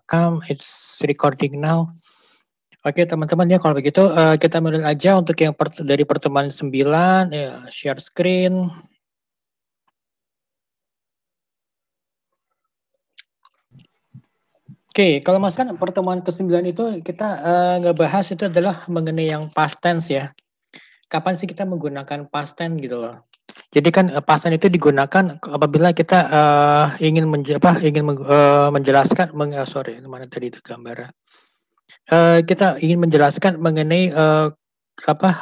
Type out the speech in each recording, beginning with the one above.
merekam, it's recording now. Oke teman-teman ya, kalau begitu kita mulai aja untuk yang dari pertemuan 9, ya, share screen. Oke, kalau Mas kan pertemuan ke-9 itu kita ngebahas itu adalah mengenai yang past tense ya. Kapan sih kita menggunakan past tense gitu loh. Jadi kan past tense itu digunakan apabila kita ingin menjelaskan, mana tadi itu gambarnya. Kita ingin menjelaskan mengenai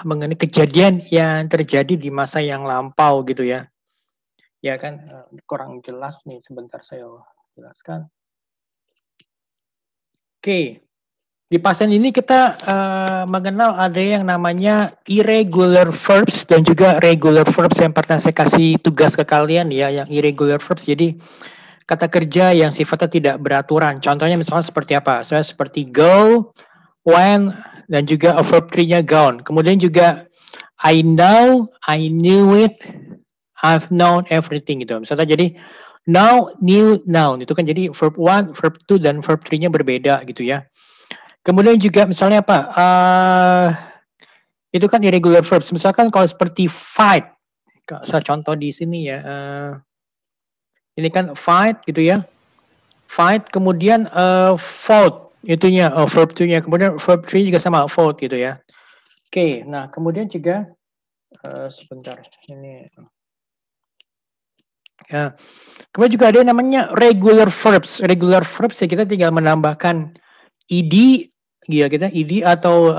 mengenai kejadian yang terjadi di masa yang lampau gitu ya. Ya kan kurang jelas nih, sebentar saya jelaskan. Oke. Di past tense ini kita mengenal ada yang namanya irregular verbs dan juga regular verbs yang pernah saya kasih tugas ke kalian ya, yang irregular verbs. Jadi kata kerja yang sifatnya tidak beraturan. Contohnya misalnya seperti apa? Saya seperti go, when, dan juga verb 3-nya gone. Kemudian juga I know, I knew it, I've known everything gitu. Misalnya jadi know, knew, known. Itu kan jadi verb 1, verb 2, dan verb 3-nya berbeda gitu ya. Kemudian juga misalnya apa? Itu kan irregular verbs. Misalkan kalau seperti fight. Saya contoh di sini ya. Ini kan fight gitu ya. Fight, kemudian fought. Itunya verb 2-nya. Kemudian verb 3 juga sama, fought gitu ya. Oke, nah kemudian juga sebentar. Ini ya. Kemudian juga ada yang namanya regular verbs. Regular verbs ya kita tinggal menambahkan ed, ya kita ed atau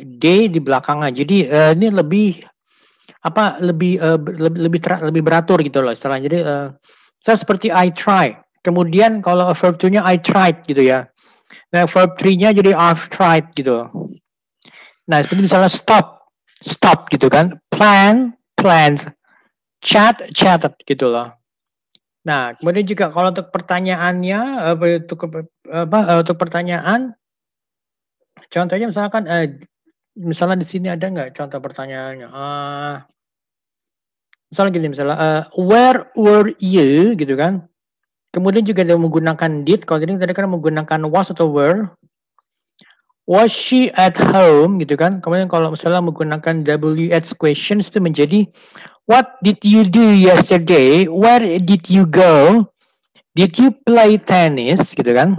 d di belakangnya. Jadi ini lebih lebih beratur gitu loh istilahnya. Jadi saya seperti I try. Kemudian kalau verb 2-nya I tried gitu ya. Nah verb 3-nya jadi I've tried gitu. Nah seperti misalnya stop gitu kan. Plan, plans. Chat, chatted gitu loh. Nah, kemudian juga kalau untuk pertanyaannya, untuk pertanyaan, contohnya misalkan, misalnya di sini ada nggak contoh pertanyaannya? Misalnya gini, misalnya, where were you, gitu kan? Kemudian juga dia menggunakan did, kalau tadi kan menggunakan was atau were. Was she at home, gitu kan? Kemudian kalau misalnya menggunakan WH questions itu menjadi what did you do yesterday? Where did you go? Did you play tennis? Gitu kan.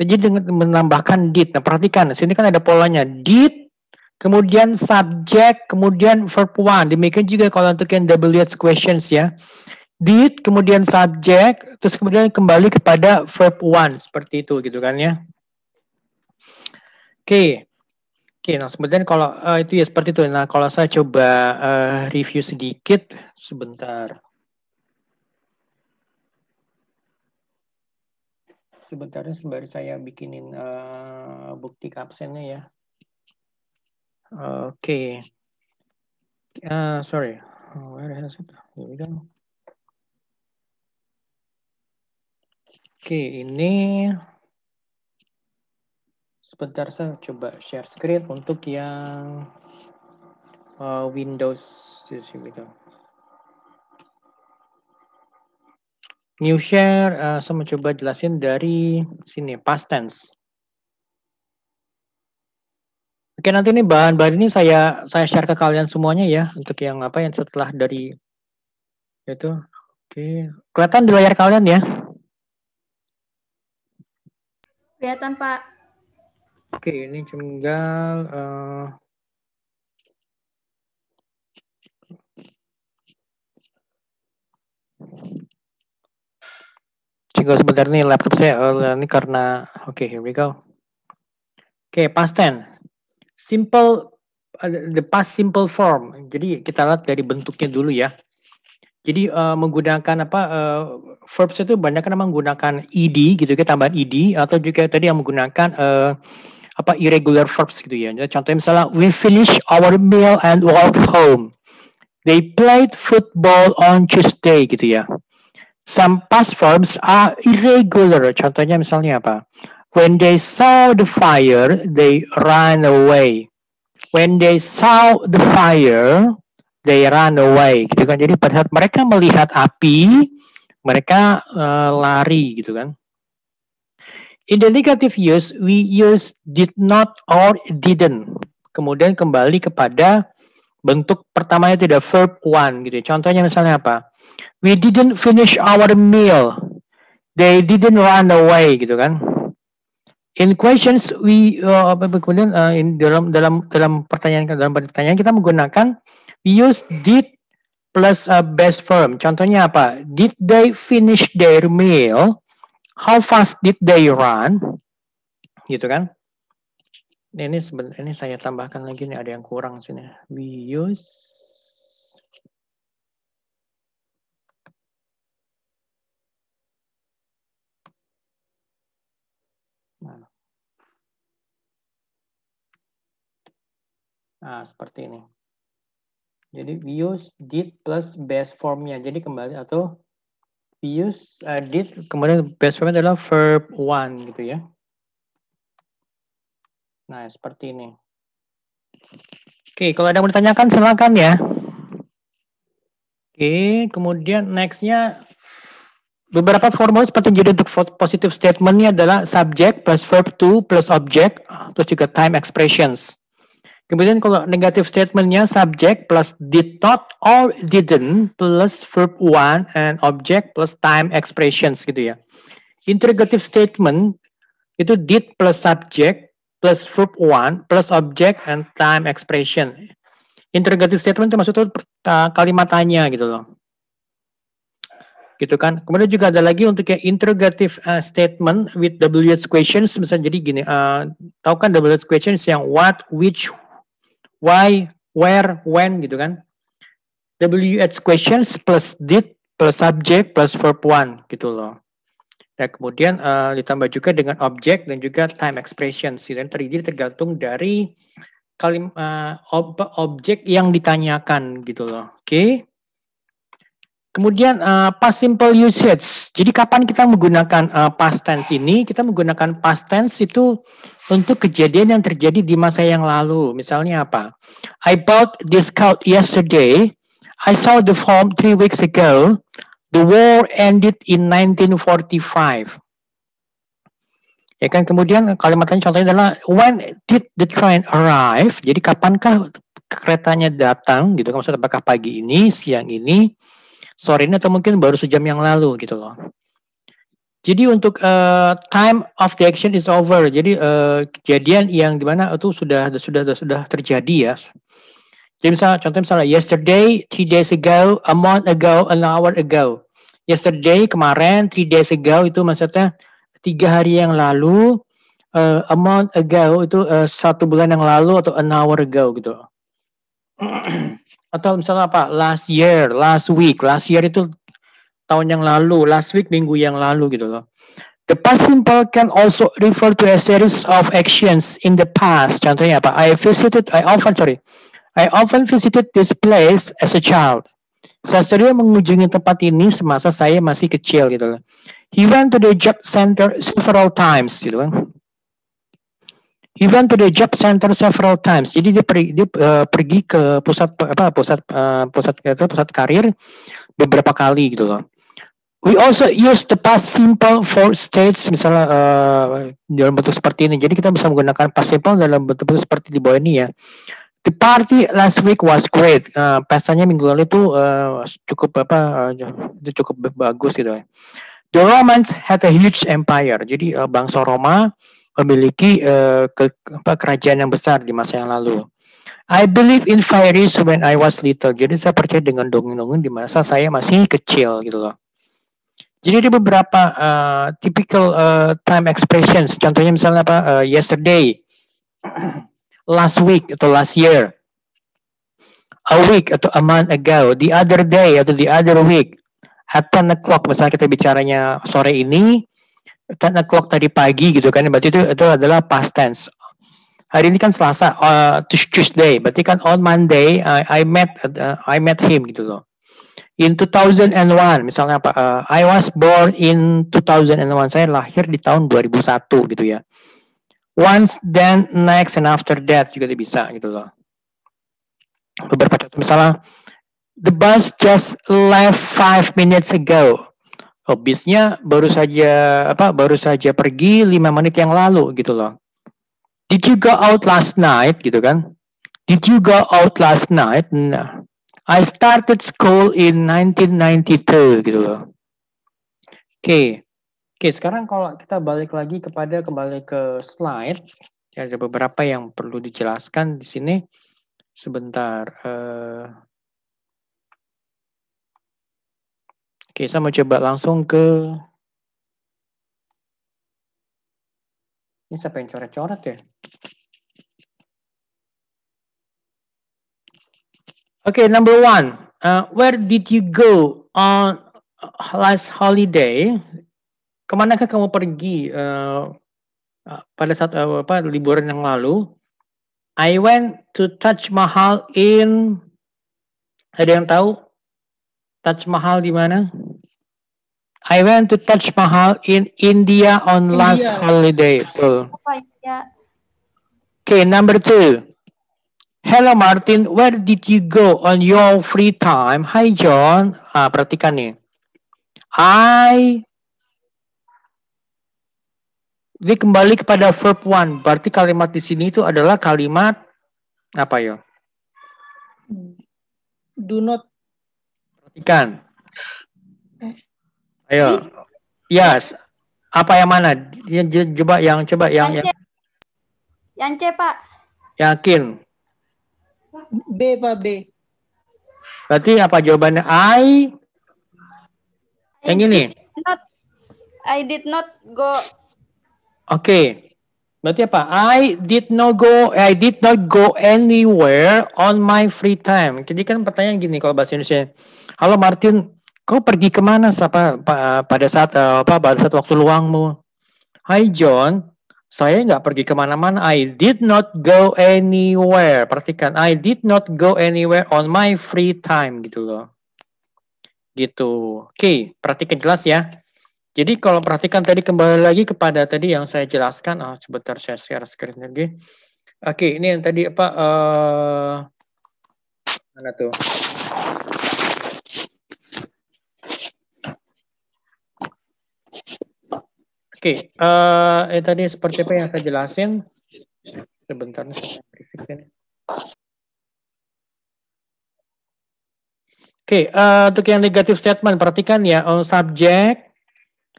Jadi dengan menambahkan did. Nah perhatikan, sini kan ada polanya. Did, kemudian subject, kemudian verb 1. Demikian juga kalau untuk yang WH questions ya. Did, kemudian subject, terus kemudian kembali kepada verb 1. Seperti itu gitu kan ya. Oke. Oke, nah sebenarnya kalau itu ya seperti itu. Nah kalau saya coba review sedikit, sebentar. Sebentarnya sembari saya bikinin bukti absennya ya. Oke. Sorry. Where is it? Here we go. Oke, ini sebentar saya coba share screen untuk yang Windows. Here we go. New share, saya mencoba jelasin dari sini, past tense. Oke, nanti ini bahan-bahan ini saya share ke kalian semuanya ya, untuk yang yang setelah dari itu. Oke, kelihatan di layar kalian ya? Kelihatan, Pak. Oke, ini tinggal sebentar nih laptop saya ini karena here we go. Oke, past tense. Simple, the past simple form. Jadi kita lihat dari bentuknya dulu ya. Jadi menggunakan verbs itu banyak kan menggunakan ed gitu ya, tambahan ed, atau juga tadi yang menggunakan irregular verbs gitu ya. Contohnya misalnya we finish our meal and walk home. They played football on Tuesday gitu ya. Some past verbs are irregular. Contohnya misalnya apa? When they saw the fire, they ran away. When they saw the fire, they ran away. Gitu kan. Jadi pada saat mereka melihat api, mereka lari gitu kan. In the negative use, we use did not or didn't. Kemudian kembali kepada bentuk pertamanya tidak verb one gitu. Contohnya misalnya apa? We didn't finish our meal. They didn't run away gitu kan. In questions we kemudian in dalam pertanyaan kita menggunakan we use did plus base form. Contohnya apa? Did they finish their meal? How fast did they run? Gitu kan? Ini sebenarnya ini saya tambahkan lagi nih, ada yang kurang sini. We use seperti ini. Jadi we use did plus base formnya. Jadi kembali atau we use did kemudian base formnya adalah verb one gitu ya. Nah, seperti ini. Oke, kalau ada yang mau ditanyakan silakan ya. Oke, kemudian nextnya beberapa formula seperti jadi untuk positive statementnya adalah subject plus verb to plus object, terus juga time expressions. Kemudian kalau negative statementnya subject plus did not or didn't plus verb one and object plus time expressions gitu ya. Interrogative statement itu did plus subject plus verb one plus object and time expression. Interrogative statement itu maksudnya kalimat tanya gitu loh. Gitu kan. Kemudian juga ada lagi untuk kayak interrogative statement with WH questions. Misalnya jadi gini, tahu kan WH questions yang what, which, why, where, when gitu kan. WH questions plus did plus subject plus verb one gitu loh. Dan kemudian ditambah juga dengan object dan juga time expressions. Dan terdiri tergantung dari objek yang ditanyakan gitu loh. Oke. Kemudian past simple usage. Jadi kapan kita menggunakan past tense ini? Kita menggunakan past tense itu untuk kejadian yang terjadi di masa yang lalu. Misalnya apa? I bought this coat yesterday. I saw the film 3 weeks ago. The war ended in 1945. Ya kan, kemudian kalimatnya contohnya adalah when did the train arrive? Jadi kapankah keretanya datang gitu kan, maksudnya apakah pagi ini, siang ini, sore ini, atau mungkin baru sejam yang lalu gitu loh. Jadi untuk time of the action is over. Jadi kejadian yang dimana itu sudah terjadi ya. Jadi contohnya yesterday, 3 days ago, a month ago, an hour ago. Yesterday kemarin, 3 days ago itu maksudnya 3 hari yang lalu, a month ago itu 1 bulan yang lalu atau an hour ago gitu. Atau misalnya apa? Last year, last week. Last year itu tahun yang lalu, last week minggu yang lalu gitu loh. The past simple can also refer to a series of actions in the past. Contohnya apa? I often visited this place as a child. Saya sering mengunjungi tempat ini semasa saya masih kecil gitu loh. He went to the job center several times gitu kan. He went to the job center several times. Jadi dia pergi ke pusat karir beberapa kali gitu loh. We also use the past simple for states misalnya dalam bentuk seperti ini. Jadi kita bisa menggunakan past simple dalam bentuk seperti di bawah ini ya. The party last week was great. Pestanya minggu lalu itu cukup bagus gitu. The Romans had a huge empire. Jadi bangsa Roma memiliki kerajaan yang besar di masa yang lalu. I believe in fairies when I was little. Jadi saya percaya dengan dongeng-dongeng di masa saya masih kecil gitu loh. Jadi ada beberapa typical time expressions. Contohnya misalnya apa? Yesterday, last week atau last year, a week atau a month ago, the other day atau the other week, at 10 o'clock misalnya kita bicaranya sore ini, 10 o'clock tadi pagi gitu kan, berarti itu adalah past tense. Hari ini kan Selasa, Tuesday, berarti kan on Monday I met him gitu loh. In 2001 misalnya apa? I was born in 2001, saya lahir di tahun 2001 gitu ya. Once, then, next, and after that juga bisa gitu loh. Beberapa contoh misalnya, the bus just left 5 minutes ago. Oh, bisnya baru saja pergi 5 menit yang lalu gitu loh. Did you go out last night gitu kan? Did you go out last night? Nah, I started school in 1992 gitu loh. Oke, sekarang kalau kita kembali ke slide, ya, ada beberapa yang perlu dijelaskan di sini. Sebentar. Oke, saya mau coba langsung ke. Ini siapa yang coret-coret ya? Okay, number 1. Where did you go on last holiday? Kemanakah kamu pergi pada saat liburan yang lalu? I went to Taj Mahal in. Ada yang tahu Taj Mahal di mana? I went to Taj Mahal in India on last holiday. Betul. Okay, number 2. Hello Martin, where did you go on your free time? Hi John. Perhatikan nih. Ini kembali kepada verb 1. Berarti kalimat di sini itu adalah kalimat apa ya? Do not. Perhatikan. Ayo. Yes. Apa yang mana? Yang C, Pak. Yakin? B, Pak, B. Berarti apa jawabannya? Yang ini? I did not go. Oke. Berarti apa? I did not go anywhere on my free time. Jadi kan pertanyaan gini kalau bahasa Indonesia. Halo Martin, kau pergi kemana pada saat waktu luangmu? Hai John, saya nggak pergi kemana-mana. I did not go anywhere. Perhatikan, I did not go anywhere on my free time gitu loh. Gitu. Oke, perhatikan jelas ya. Jadi kalau perhatikan tadi kembali lagi kepada tadi yang saya jelaskan. Sebentar saya share screen lagi. Oke, ini yang tadi mana tuh? Oke, tadi seperti apa yang saya jelasin. Sebentar nih. Oke, untuk yang negative statement perhatikan ya,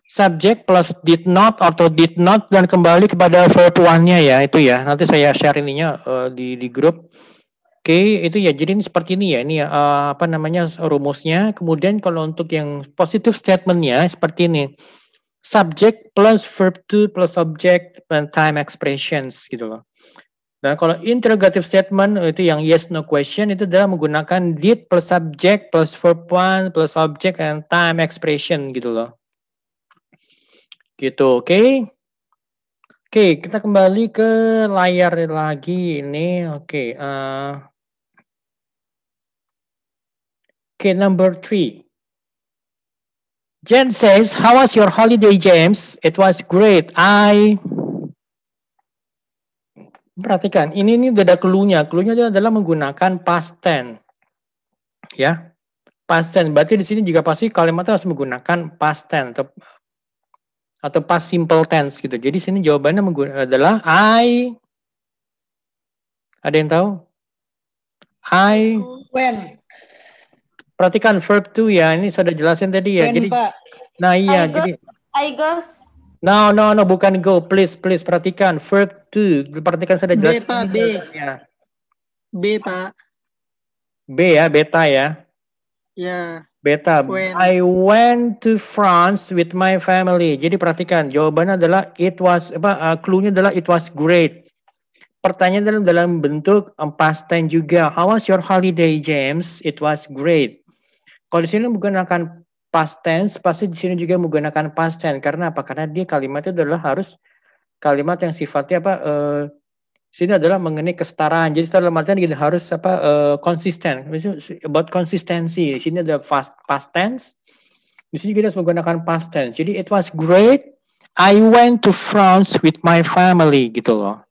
subject plus did not atau did not dan kembali kepada verb one-nya ya, itu ya. Nanti saya share ininya di grup. Oke, itu ya. Jadi ini seperti ini ya. Ini ya rumusnya. Kemudian kalau untuk yang positive statement-nya seperti ini. Subject plus verb to plus object and time expressions gitu loh. Dan kalau interrogative statement itu yang yes no question itu adalah menggunakan did plus subject plus verb one plus object and time expression gitu loh. Gitu, oke. Oke, kita kembali ke layar lagi ini. Oke, number 3. Jen says, how was your holiday, James? It was great. Perhatikan, ini udah ada clue-nya. Clue-nya adalah menggunakan past tense. Ya. Past tense. Berarti di sini juga pasti kalimatnya harus menggunakan past tense atau past simple tense gitu. Jadi sini jawabannya adalah ada yang tahu? When. Perhatikan verb to ya. Ini sudah jelasin tadi ya. When, jadi Pak. Nah, iya, I goes. No, bukan go. Please perhatikan verb to. Perhatikan sudah jelasin. B, Pak, B. B, Pak. B ya, beta ya. Ya. Beta. When. I went to France with my family. Jadi perhatikan, jawabannya adalah it was clue-nya adalah it was great. Pertanyaan dalam bentuk past tense juga. How was your holiday, James? It was great. Kalau di sini menggunakan past tense, pasti di sini juga menggunakan past tense. Karena apa? Karena dia kalimatnya adalah harus kalimat yang sifatnya sini adalah mengenai kesetaraan. Jadi dalam artian harus konsisten. About consistency. Di sini ada past tense. Di sini kita harus menggunakan past tense. Jadi it was great. I went to France with my family gitu loh.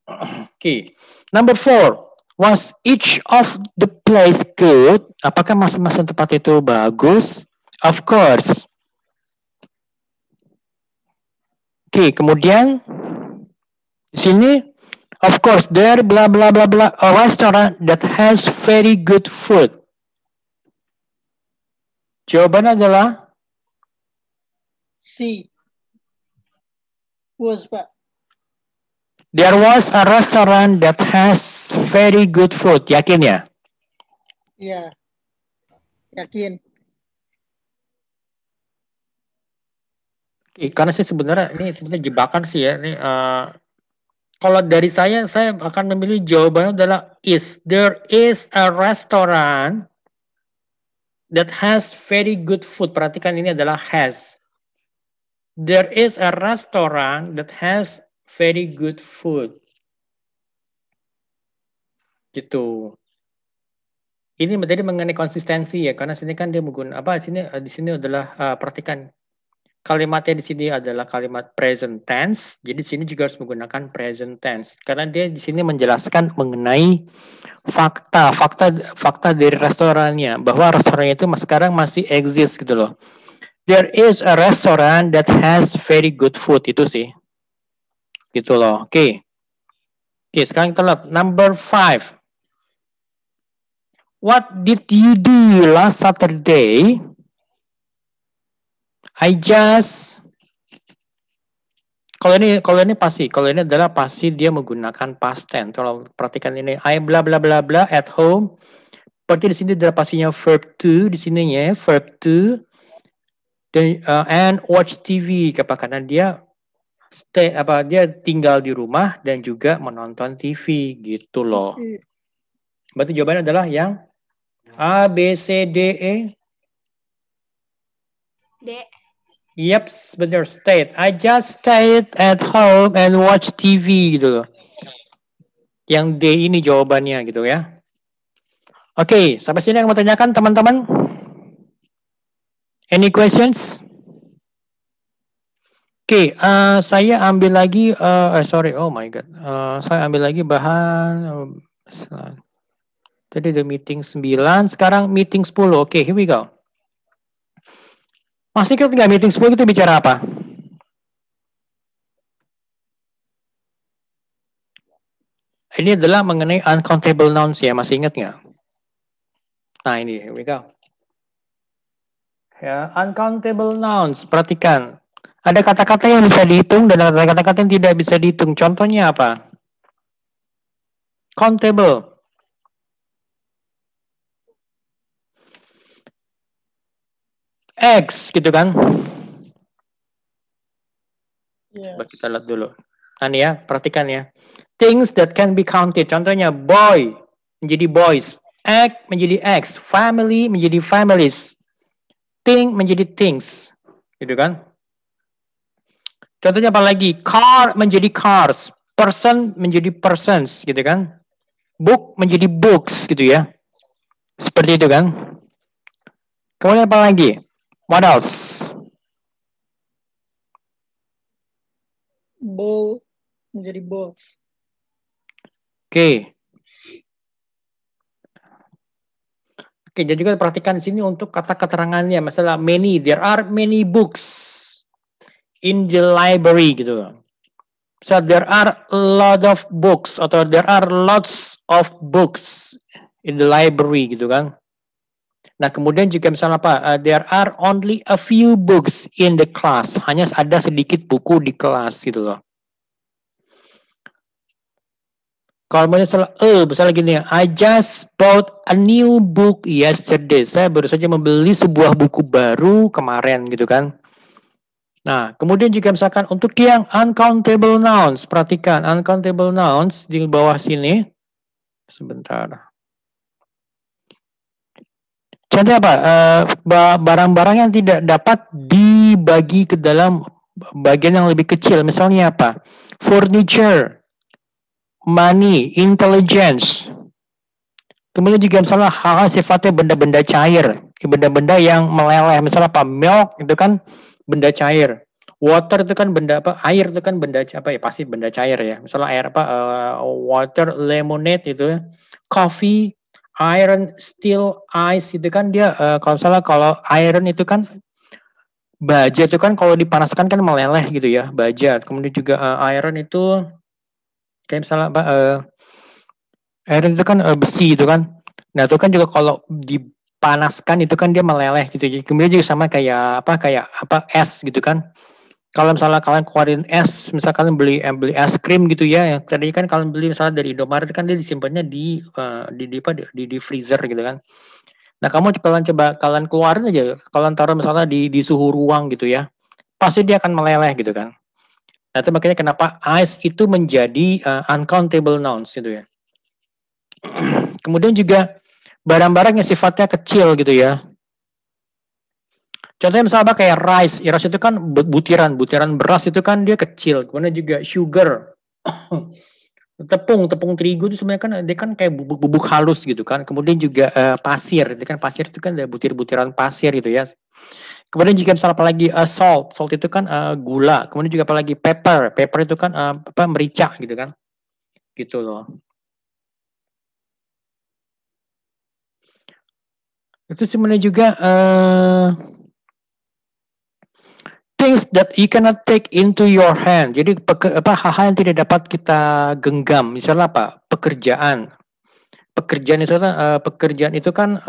Oke. Number 4. Was each of the place good? Apakah masing-masing tempat itu bagus? Of course. Oke, kemudian di sini of course there blah blah blah blah a restaurant that has very good food. Jawabannya adalah C. Was, Pak. there was a restaurant that has very good food. Yakin ya? Ya. Yakin. Karena sih sebenarnya ini sebenarnya jebakan sih ya. Ini kalau dari saya akan memilih jawabannya adalah is. There is a restaurant that has very good food. Perhatikan ini adalah has. There is a restaurant that has very good food. Gitu. Ini menjadi mengenai konsistensi ya, karena sini kan dia menggunakan apa sini di sini adalah perhatikan kalimatnya di sini adalah kalimat present tense, jadi di sini juga harus menggunakan present tense karena dia di sini menjelaskan mengenai fakta dari restorannya bahwa restorannya itu sekarang masih exist gitu loh. There is a restaurant that has very good food, itu sih. Gitu loh. Oke, sekarang kita lihat number 5. What did you do last Saturday? I just kalau ini pasti, kalau ini adalah pasti dia menggunakan past tense. Kalau perhatikan ini, I bla bla bla bla at home. Berarti di sini adalah pastinya verb to di sininya, verb to. Dan and watch TV karena dia dia tinggal di rumah dan juga menonton TV gitu loh. Berarti jawabannya adalah yang A, B, C, D, E. D. Yep, benar. Stayed. I just stayed at home and watch TV gitu loh. Yang D ini jawabannya gitu ya. Oke, sampai sini yang mau tanyakan teman-teman? Any questions? Oke, saya ambil lagi, sorry, oh my god, saya ambil lagi bahan, tadi the meeting 9, sekarang meeting 10, oke, here we go. Masih ingat nggak meeting 10 itu bicara apa? Ini adalah mengenai uncountable nouns ya, masih ingat nggak? Nah ini, here we go. Ya, uncountable nouns, perhatikan. Ada kata-kata yang bisa dihitung dan ada kata-kata yang tidak bisa dihitung. Contohnya apa? Countable. X gitu kan? Yes. Kita lihat dulu. Nah nih ya, perhatikan ya. Things that can be counted. Contohnya boy menjadi boys, egg menjadi eggs, family menjadi families, thing menjadi things, gitu kan? Contohnya apa lagi? Car menjadi cars, person menjadi persons, gitu kan? Book menjadi books, gitu ya. Seperti itu kan? Kemudian apa lagi? What else? Ball menjadi balls. Oke, jadi juga perhatikan di sini untuk kata keterangannya. Masalah many, there are many books in the library gitu. So there are a lot of books atau there are lots of books in the library gitu kan. Nah kemudian juga misalnya apa? There are only a few books in the class. Hanya ada sedikit buku di kelas gitu loh. Kalau misalnya gini, I just bought a new book yesterday. Saya baru saja membeli sebuah buku baru kemarin gitu kan. Nah, kemudian juga misalkan untuk yang uncountable nouns, perhatikan uncountable nouns di bawah sini. Sebentar. Contohnya apa? Barang-barang yang tidak dapat dibagi ke dalam bagian yang lebih kecil. Misalnya apa? Furniture, money, intelligence. Kemudian juga misalnya hal-hal sifatnya benda-benda cair, benda-benda yang meleleh. Misalnya apa? Milk itu kan benda cair. Water itu kan benda apa? Air itu kan benda apa ya? Pasti benda cair ya. Misalnya air apa? Water, lemonade itu ya. Coffee, Iron, steel, ice itu kan dia kalau salah, kalau iron itu kan baja itu kan kalau dipanaskan kan meleleh gitu ya, baja. Kemudian juga iron itu kayak misalnya apa, iron itu kan besi itu kan. Nah itu kan juga kalau dipanaskan itu kan dia meleleh gitu. Kemudian juga sama kayak apa es gitu kan. Kalau misalnya kalian keluarin es, misalkan beli es krim gitu ya, yang tadi kan kalian beli misalnya dari Indomaret kan dia disimpannya di freezer gitu kan. Nah kamu kalian keluarin aja, kalian taruh misalnya di suhu ruang gitu ya, pasti dia akan meleleh gitu kan. Nah itu makanya kenapa ice itu menjadi uncountable nouns gitu ya. Kemudian juga barang-barang yang sifatnya kecil gitu ya. Contohnya misalnya kayak rice itu kan butiran beras itu kan dia kecil. Kemudian juga sugar, tepung terigu itu sebenarnya kan dia kan kayak bubuk halus gitu kan. Kemudian juga pasir, itu kan pasir itu kan ada butiran pasir gitu ya. Kemudian juga misalnya apalagi salt itu kan gula. Kemudian juga apalagi pepper itu kan merica gitu kan. Gitu loh. Itu sebenarnya juga things that you cannot take into your hand. Jadi hal-hal yang tidak dapat kita genggam. Misalnya apa? Pekerjaan itu kan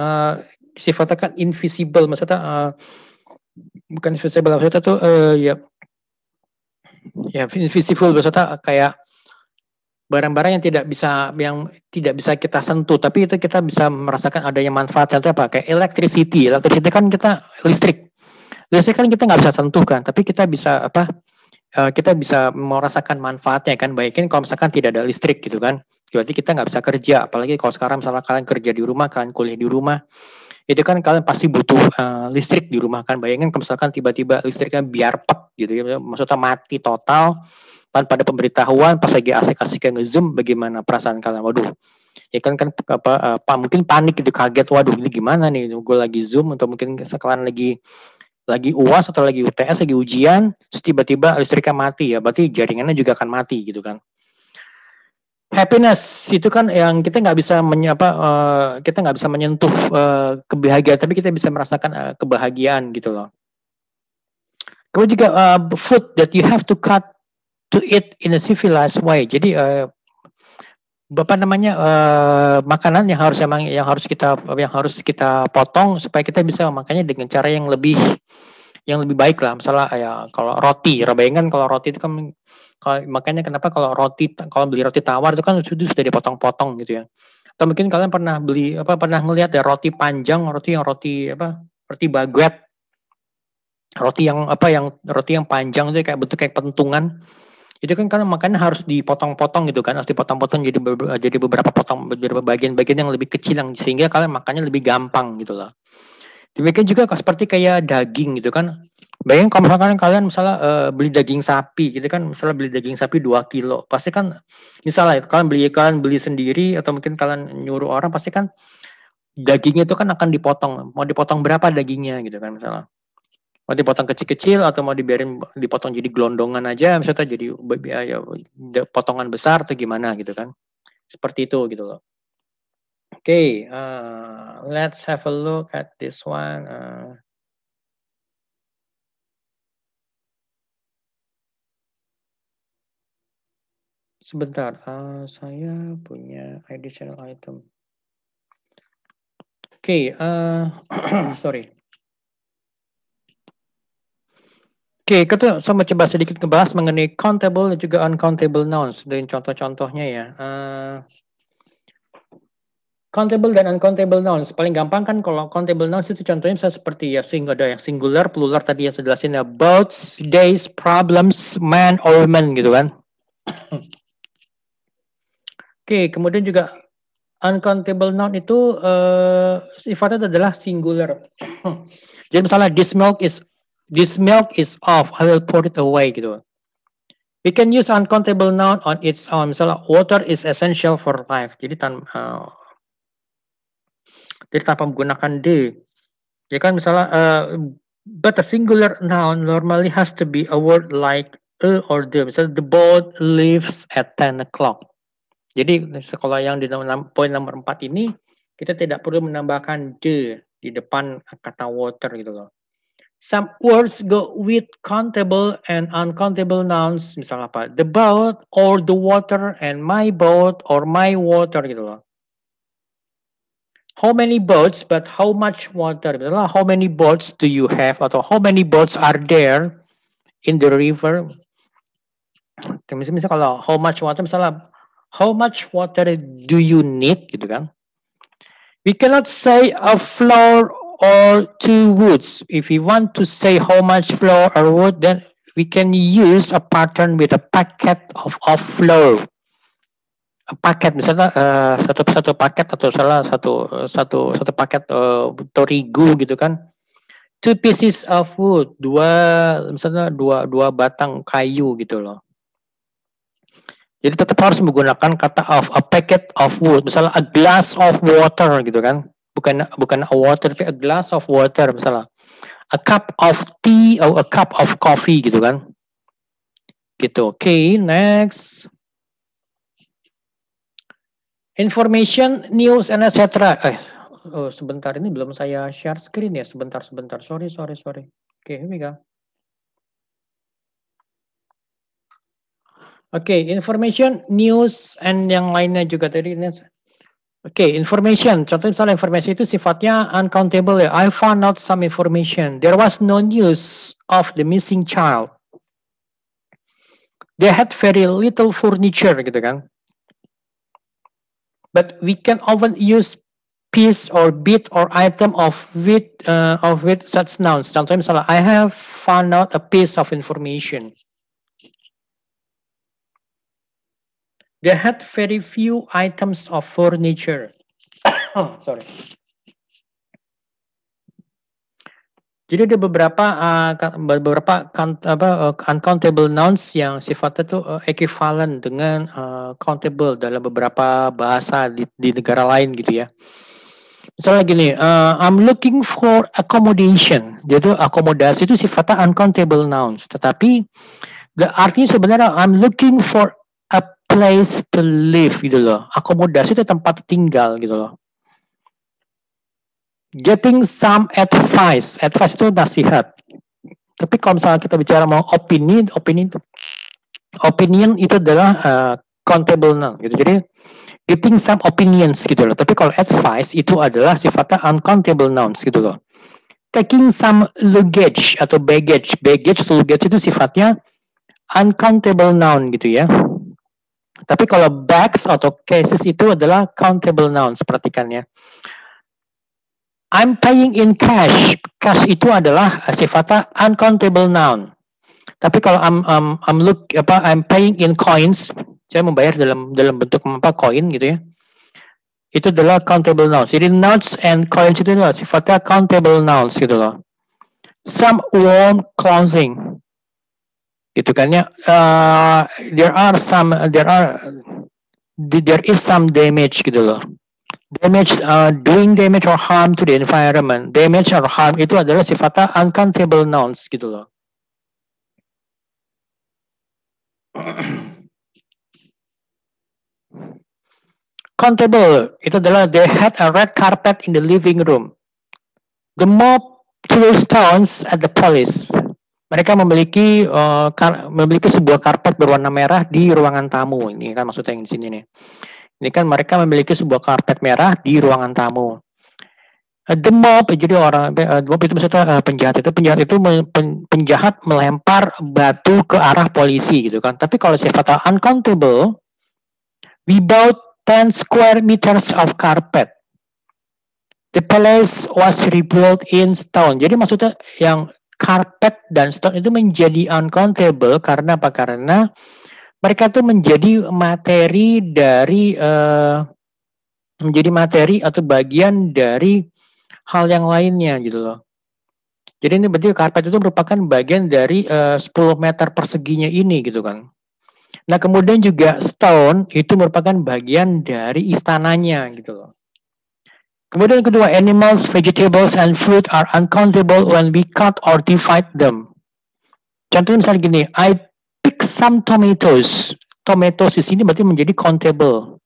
sifatnya kan invisible. Maksudnya bukan invisible, maksudnya tuh ya invisible, maksudnya kayak barang-barang yang tidak bisa kita sentuh, tapi itu kita bisa merasakan adanya manfaatnya. Itu apa? Kayak electricity kan kita listrik kan kita nggak bisa sentuh kan, tapi kita bisa kita bisa merasakan manfaatnya kan. Baiknya kalau misalkan tidak ada listrik gitu kan, berarti kita nggak bisa kerja. Apalagi kalau sekarang misalnya kalian kerja di rumah, kalian kuliah di rumah, itu kan kalian pasti butuh listrik di rumah kan. Bayangin kalau misalkan tiba-tiba listriknya biarpet gitu ya, maksudnya mati total tanpa ada pemberitahuan, pas lagi asik-asik nge-zoom, bagaimana perasaan kalian? Waduh, ya kan mungkin panik gitu, kaget, waduh ini gimana nih, gue lagi zoom, atau mungkin kalian lagi UAS atau lagi UTS, lagi ujian, terus tiba-tiba listriknya mati, ya berarti jaringannya juga akan mati gitu kan. Happiness itu kan yang kita nggak bisa kita nggak bisa menyentuh kebahagiaan, tapi kita bisa merasakan kebahagiaan gitu loh. Kemudian juga food that you have to cut to eat in a civilized way. Jadi makanan yang harus kita potong supaya kita bisa memakannya dengan cara yang lebih baik lah. Misalnya ya kalau roti, bayangkan kalau roti itu kan, makanya kenapa kalau beli roti tawar itu kan sudah dipotong-potong gitu ya. Atau mungkin kalian pernah ngelihat ya roti panjang, roti baguette. Roti yang panjang itu kayak bentuk kayak pentungan. Itu kan makanya harus dipotong-potong gitu kan, harus dipotong-potong jadi beberapa bagian-bagian yang lebih kecil, sehingga kalian makannya lebih gampang gitu loh. Demikian juga seperti kayak daging gitu kan. Bayangin kalau misalkan kalian beli daging sapi gitu kan, misalnya beli daging sapi 2 kilo, pasti kan misalnya kalian beli sendiri atau mungkin kalian nyuruh orang, pasti kan dagingnya itu kan akan dipotong. Mau dipotong berapa dagingnya gitu kan misalnya. Mau dipotong kecil-kecil atau mau dipotong jadi gelondongan aja, misalnya jadi potongan besar atau gimana gitu kan. Seperti itu gitu loh. Oke, let's have a look at this one. Sebentar, saya punya additional item. Oke, sorry. Oke, kita sama coba sedikit ngebahas mengenai countable dan juga uncountable nouns dan contoh-contohnya ya. Countable dan uncountable nouns, paling gampang kan kalau countable nouns itu contohnya bisa seperti ya ada yang singular, plural tadi yang saya jelasin ya, boats, days, problems, man or women gitu kan. Oke, kemudian juga uncountable noun itu sifatnya adalah singular. Jadi misalnya this milk is off, I will pour it away gitu. We can use uncountable noun on its own. Misalnya water is essential for life. Jadi tanpa menggunakan D. Ya kan misalnya but a singular noun normally has to be a word like a or the. Misalnya the boat leaves at 10 o'clock. Jadi kalau yang di poin nomor 4 ini Kita tidak perlu menambahkan the di depan kata water gitu loh. Some words go with countable and uncountable nouns. Misalnya apa? The boat or the water and my boat or my water gitu loh. How many boats but how much water? Misalnya how many boats do you have atau how many boats are there in the river? Misalnya kalau how much water, misalnya how much water do you need gitu kan? We cannot say a floor or two woods. If we want to say how much flour or wood, then we can use a pattern with a packet of flour. A packet misalnya satu paket atau salah satu paket terigu gitu kan. 2 pieces of wood, misalnya dua batang kayu gitu loh. Jadi tetap harus menggunakan kata of, a packet of wood, misalnya a glass of water gitu kan. Bukan a water, tapi a glass of water misalnya. A cup of tea or a cup of coffee gitu kan. Gitu. Okay, next. Information, news, and etc. Sebentar, ini belum saya share screen ya. Sebentar. Sorry. Okay, here we go. Okay, information, news, and yang lainnya juga tadi. Okay, information. Contoh misalnya informasi itu sifatnya uncountable ya. I found out some information. There was no news of the missing child. They had very little furniture gitu kan. But we can often use piece or bit or item of with such nouns. Contohnya misalnya, I have found out a piece of information. They had very few items of furniture. Sorry. Jadi ada beberapa uncountable nouns yang sifatnya tuh equivalent dengan countable dalam beberapa bahasa di negara lain gitu ya. Misalnya gini, I'm looking for accommodation. Jadi akomodasi itu sifatnya uncountable nouns. Tetapi artinya sebenarnya I'm looking for a place to live gitu loh. Akomodasi itu tempat tinggal gitu loh. Getting some advice itu nasihat. Tapi kalau misalnya kita bicara mau opinion itu adalah countable noun gitu. Jadi getting some opinions gitu loh. Tapi kalau advice itu adalah sifatnya uncountable nouns gitu loh. Taking some luggage atau baggage atau luggage itu sifatnya uncountable noun gitu ya. Tapi kalau bags atau cases itu adalah countable nouns, perhatikan ya. I'm paying in cash. Cash itu adalah sifatnya uncountable noun. Tapi kalau I'm paying in coins, saya membayar dalam bentuk koin gitu ya. Itu adalah countable nouns. Jadi notes and coins itu adalah sifatnya countable nouns gitu loh. Some warm clothing. Gitu kan ya. There is some damage gitu loh. Damage, doing damage or harm to the environment. Damage or harm itu adalah sifatnya uncountable nouns gitu loh. Countable itu adalah they had a red carpet in the living room. The mob threw stones at the police. Mereka memiliki sebuah karpet berwarna merah di ruangan tamu. Ini kan maksudnya yang di sini nih. Ini kan mereka memiliki sebuah karpet merah di ruangan tamu. The mob, jadi mob itu maksudnya penjahat melempar batu ke arah polisi gitu kan. Tapi kalau sifatnya uncountable, we bought 10 square meters of carpet. The palace was rebuilt in stone. Jadi maksudnya yang carpet dan stone itu menjadi uncountable karena apa? Karena mereka tuh menjadi materi atau bagian dari hal yang lainnya gitu loh. Jadi ini berarti karpet itu merupakan bagian dari 10 meter perseginya ini gitu kan. Nah kemudian juga stone itu merupakan bagian dari istananya gitu loh. Kemudian yang kedua, animals, vegetables, and fruit are uncountable when we cut or divide them. Contohnya misalnya gini, I pick some tomatoes. Tomatoes di sini berarti menjadi countable.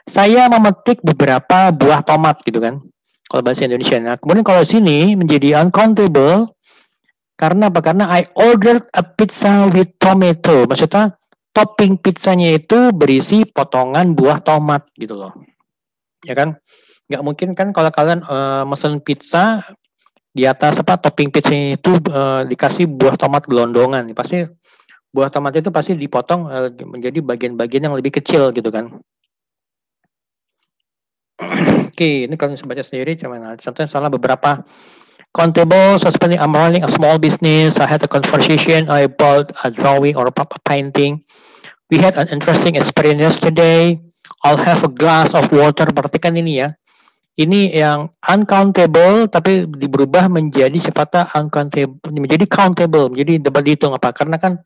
Saya memetik beberapa buah tomat gitu kan. Kalau bahasa Indonesia. Nah, kemudian kalau sini menjadi uncountable karena apa? Karena I ordered a pizza with tomato. Maksudnya topping pizzanya itu berisi potongan buah tomat gitu loh. Ya kan? Nggak mungkin kan kalau kalian mesen pizza di atas apa topping pizzanya itu dikasih buah tomat gelondongan. Pasti buah tomat itu pasti dipotong menjadi bagian-bagian yang lebih kecil gitu kan. Oke, ini kalian bisa baca sendiri. Cuman contohnya salah beberapa countable. So seperti I'm running a small business. I had a conversation. I bought a drawing or a painting. We had an interesting experience yesterday. I'll have a glass of water. Perhatikan ini ya. Ini yang uncountable tapi berubah menjadi sifatnya uncountable, menjadi countable, menjadi dapat dihitung apa? Karena kan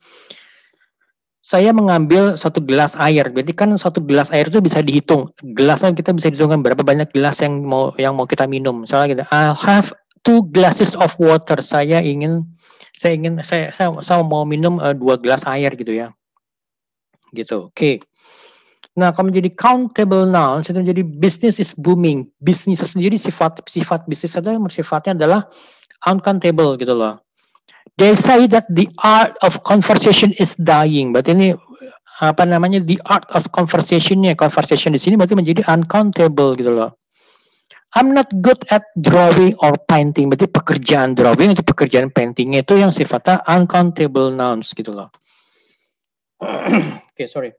saya mengambil satu gelas air, berarti kan satu gelas air itu bisa dihitung. Gelasnya kita bisa dihitungkan berapa banyak gelas yang mau kita minum. Misalnya gitu, I'll have 2 glasses of water. Saya mau minum 2 gelas air gitu ya. Gitu. Oke. Nah, kalau menjadi countable nouns itu menjadi business is booming. Bisnis sendiri sifat bisnis itu sifatnya adalah uncountable gitu loh. They say that the art of conversation is dying. Berarti ini apa namanya the art of conversationnya. Conversation di sini berarti menjadi uncountable gitu loh. I'm not good at drawing or painting. Berarti pekerjaan drawing atau pekerjaan paintingnya itu yang sifatnya uncountable nouns gitu loh. Oke, sorry.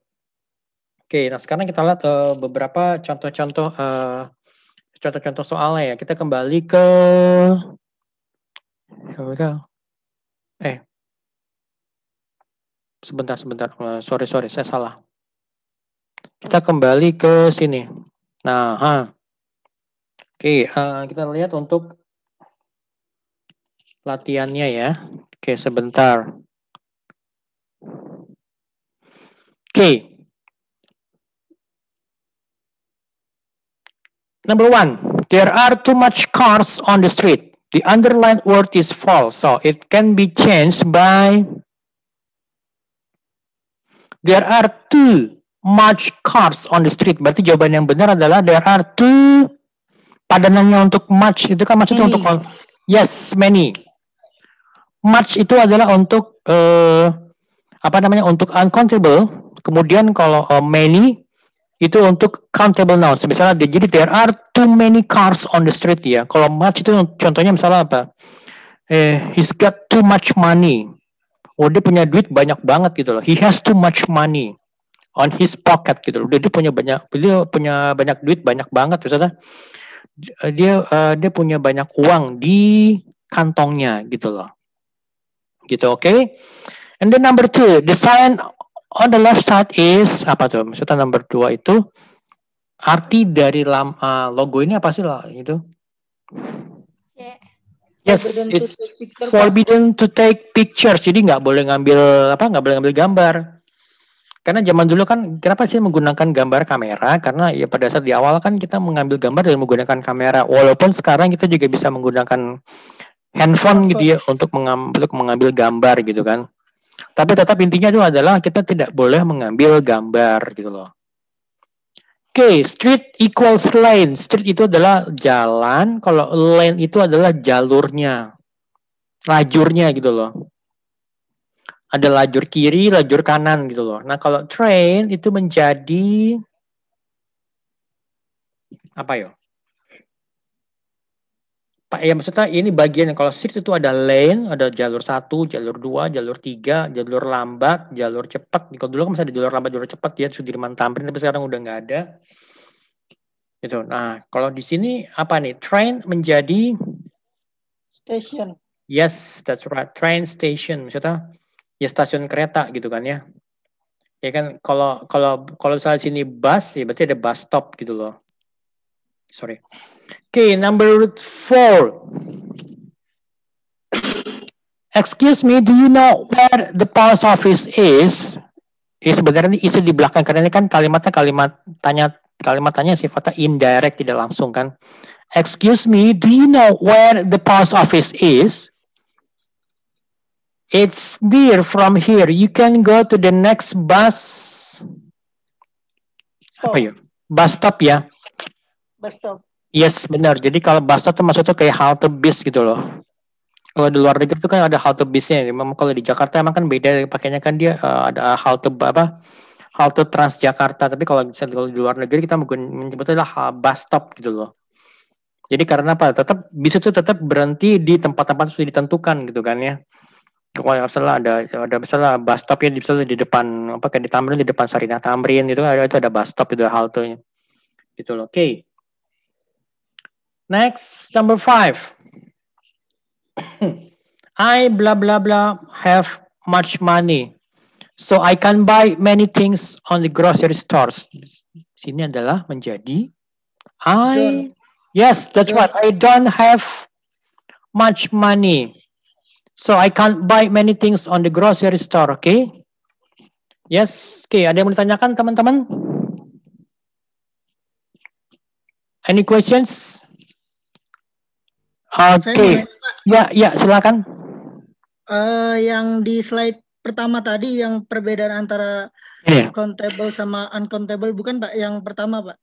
Oke, nah sekarang kita lihat beberapa contoh-contoh soalnya ya. Kita kembali ke sebentar. Sorry, saya salah. Kita kembali ke sini. Nah, Oke, kita lihat untuk latihannya ya. Oke, sebentar. Oke. Number 1, there are too much cars on the street. The underlined word is false, so it can be changed by there are too much cars on the street. Berarti jawaban yang benar adalah there are too. Padanannya untuk much itu kan much itu untuk yes, many. Much itu adalah untuk untuk uncountable. Kemudian kalau many itu untuk countable nouns. Misalnya jadi there are too many cars on the street ya. Kalau much itu contohnya misalnya apa? He's got too much money. Oh, dia punya duit banyak banget gitu loh. He has too much money on his pocket gitu loh. Dia punya banyak duit banyak banget misalnya. Dia punya banyak uang di kantongnya gitu loh. Gitu, oke? Okay? And then number 2, the sign on the left side is apa tuh? Maksudnya number 2 itu arti dari logo ini apa sih lah itu? Yes, it's forbidden to take pictures. Jadi nggak boleh ngambil gambar. Karena zaman dulu kan kenapa sih menggunakan gambar kamera? Karena ya pada saat di awal kan kita mengambil gambar dengan menggunakan kamera. Walaupun sekarang kita juga bisa menggunakan handphone gitu ya untuk mengambil gambar gitu kan. Tapi tetap intinya itu adalah kita tidak boleh mengambil gambar gitu loh. Oke, street equals lane. Street itu adalah jalan, kalau lane itu adalah jalurnya. Lajurnya gitu loh. Ada lajur kiri, lajur kanan gitu loh. Nah, kalau train itu menjadi apa ya? Ya maksudnya ini bagian kalau street itu ada lane, ada jalur 1, jalur 2, jalur 3, jalur lambat, jalur cepat. Kalau dulu kan masih ada jalur lambat, jalur cepat ya, Sudirman Tamrin, tapi sekarang udah nggak ada. Gitu. Nah, kalau di sini apa nih? Train menjadi station. Yes, that's right. Train station. Maksudnya ya stasiun kereta gitu kan ya. Ya kan kalau misalnya sini bus ya berarti ada bus stop gitu loh. Sorry. Okay, number 4. Excuse me, do you know where the post office is? Ya sebenarnya ini isi di belakang karena ini kan kalimat tanya sifatnya indirect, tidak langsung kan. Excuse me, do you know where the post office is? It's near from here. You can go to the next bus. Stop. Apa ya? bus stop ya. Bus stop. Yes, benar. Jadi kalau bus stop itu maksudnya kayak halte bis gitu loh. Kalau di luar negeri itu kan ada halte bisnya. Memang kalau di Jakarta emang kan beda pakainya kan dia ada halte halte Transjakarta. Tapi kalau di luar negeri kita menyebutnya bus stop gitu loh. Jadi karena apa? Tetap bis itu tetap berhenti di tempat-tempat sudah ditentukan gitu kan ya. Kalau misalnya ada misalnya bus stop ya misalnya di depan apa kayak di Tamrin, di depan Sarinah Tamrin itu ada bus stop itu haltenya. Gitu loh. Oke. Next, number 5. I blah blah blah have much money. So I can buy many things on the grocery stores. Sini adalah menjadi yes, that's right. I don't have much money. So I can't buy many things on the grocery store, okay? Yes, okay. Ada yang mau ditanyakan teman-teman? Any questions? Oke. Ya, silakan. Yang di slide pertama tadi yang perbedaan antara countable sama uncountable bukan Pak? Yang pertama Pak?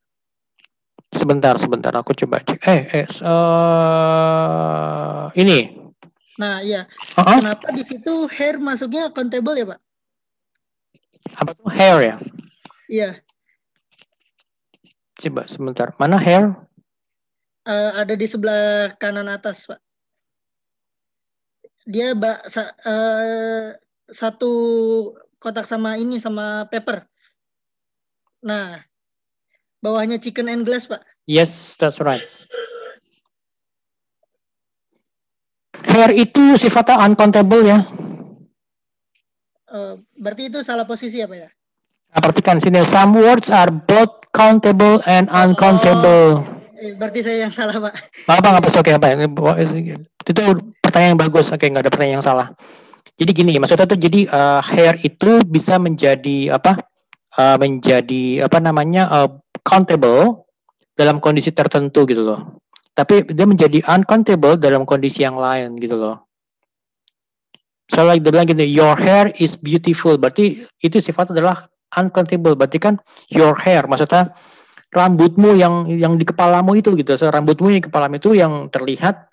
Sebentar, aku coba cek. Ini. Nah, iya. Kenapa di situ hair masuknya countable ya, Pak? Apa tuh hair ya? Iya. Coba sebentar. Mana hair? Ada di sebelah kanan atas, Pak. Dia satu kotak sama ini sama paper. Nah, bawahnya chicken and glass, Pak. Yes, that's right. Hair itu sifatnya uncountable ya. Berarti itu salah posisi apa ya? Nah, perhatikan sini. Some words are both countable and uncountable. Berarti saya yang salah, Pak. Apa oke apa? Itu pertanyaan yang bagus. Oke, nggak ada pertanyaan yang salah. Jadi gini, maksudnya tuh jadi hair itu bisa menjadi countable dalam kondisi tertentu gitu loh. Tapi dia menjadi uncountable dalam kondisi yang lain gitu loh. So like dia bilang gini, your hair is beautiful. Berarti itu sifatnya adalah uncountable. Berarti kan your hair, maksudnya rambutmu yang di kepalamu itu gitu. So, rambutmu yang di kepalamu itu yang terlihat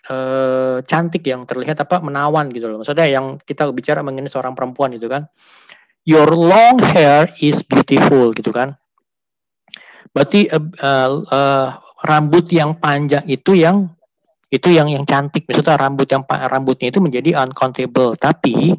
cantik, yang terlihat menawan gitu loh. Maksudnya yang kita bicara mengenai seorang perempuan gitu kan. Your long hair is beautiful gitu kan. Berarti rambut yang panjang itu yang cantik. Maksudnya rambutnya itu menjadi uncountable. Tapi